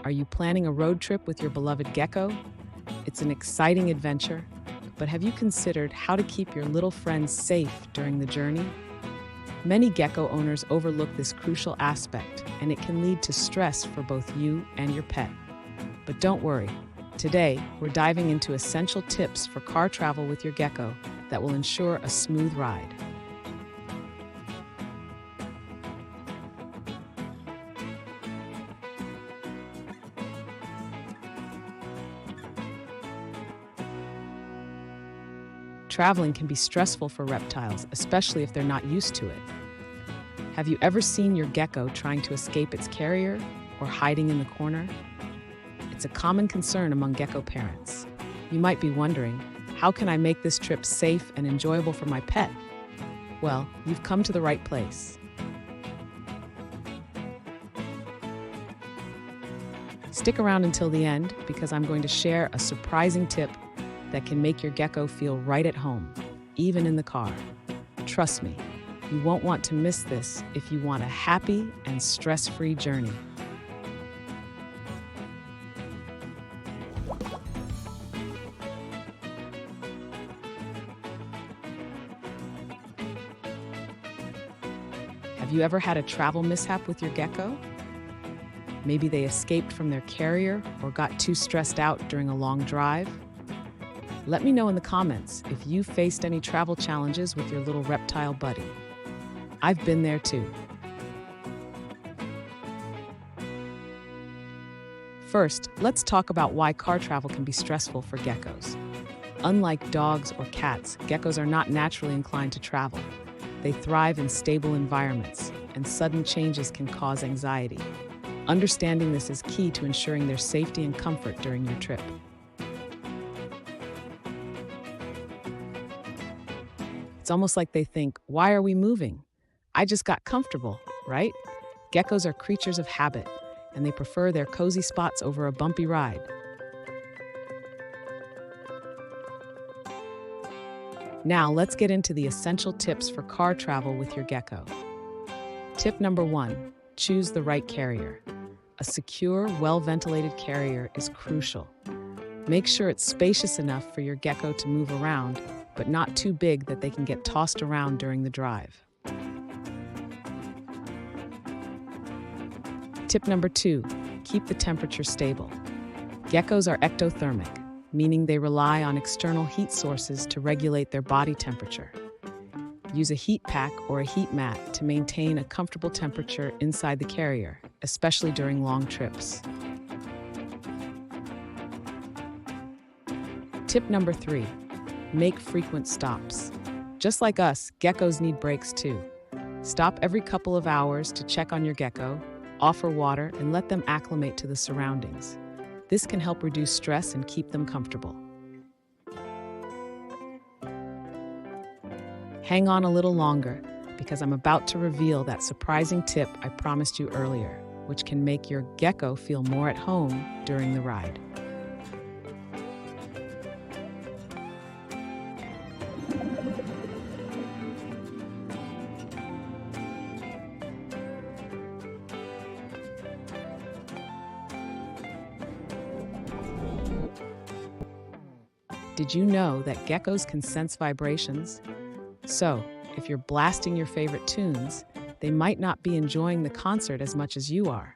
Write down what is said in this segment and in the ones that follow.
Are you planning a road trip with your beloved gecko? It's an exciting adventure, but have you considered how to keep your little friends safe during the journey? Many gecko owners overlook this crucial aspect, and it can lead to stress for both you and your pet. But don't worry. Today, we're diving into essential tips for car travel with your gecko that will ensure a smooth ride. Traveling can be stressful for reptiles, especially if they're not used to it. Have you ever seen your gecko trying to escape its carrier or hiding in the corner? It's a common concern among gecko parents. You might be wondering, how can I make this trip safe and enjoyable for my pet? Well, you've come to the right place. Stick around until the end because I'm going to share a surprising tip that can make your gecko feel right at home, even in the car. Trust me, you won't want to miss this if you want a happy and stress-free journey. Have you ever had a travel mishap with your gecko? Maybe they escaped from their carrier or got too stressed out during a long drive? Let me know in the comments if you faced any travel challenges with your little reptile buddy. I've been there too. First, let's talk about why car travel can be stressful for geckos. Unlike dogs or cats, geckos are not naturally inclined to travel. They thrive in stable environments, and sudden changes can cause anxiety. Understanding this is key to ensuring their safety and comfort during your trip. It's almost like they think, why are we moving? I just got comfortable, right? Geckos are creatures of habit, and they prefer their cozy spots over a bumpy ride. Now, let's get into the essential tips for car travel with your gecko. Tip number 1, choose the right carrier. A secure, well-ventilated carrier is crucial. Make sure it's spacious enough for your gecko to move around, but not too big that they can get tossed around during the drive. Tip number 2, keep the temperature stable. Geckos are ectothermic, meaning they rely on external heat sources to regulate their body temperature. Use a heat pack or a heat mat to maintain a comfortable temperature inside the carrier, especially during long trips. Tip number 3, make frequent stops. Just like us, geckos need breaks too. Stop every couple of hours to check on your gecko, offer water, and let them acclimate to the surroundings. This can help reduce stress and keep them comfortable. Hang on a little longer, because I'm about to reveal that surprising tip I promised you earlier, which can make your gecko feel more at home during the ride. Did you know that geckos can sense vibrations? So, if you're blasting your favorite tunes, they might not be enjoying the concert as much as you are.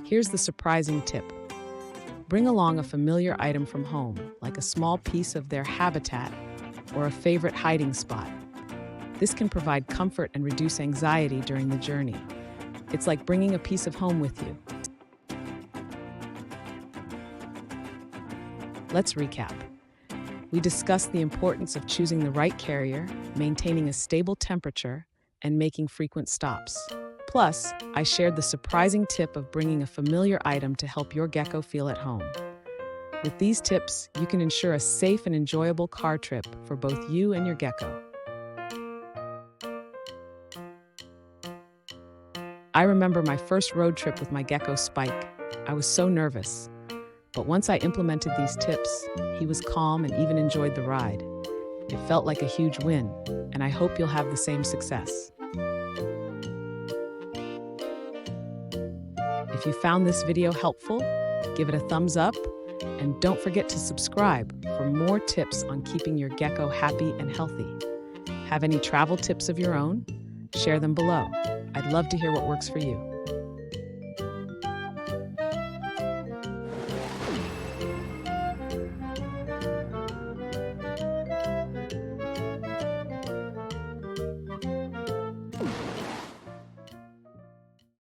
Here's the surprising tip. Bring along a familiar item from home, like a small piece of their habitat or a favorite hiding spot. This can provide comfort and reduce anxiety during the journey. It's like bringing a piece of home with you. Let's recap. We discussed the importance of choosing the right carrier, maintaining a stable temperature, and making frequent stops. Plus, I shared the surprising tip of bringing a familiar item to help your gecko feel at home. With these tips, you can ensure a safe and enjoyable car trip for both you and your gecko. I remember my first road trip with my gecko Spike. I was so nervous. But once I implemented these tips, he was calm and even enjoyed the ride. It felt like a huge win, and I hope you'll have the same success. If you found this video helpful, give it a thumbs up and don't forget to subscribe for more tips on keeping your gecko happy and healthy. Have any travel tips of your own? Share them below. I'd love to hear what works for you.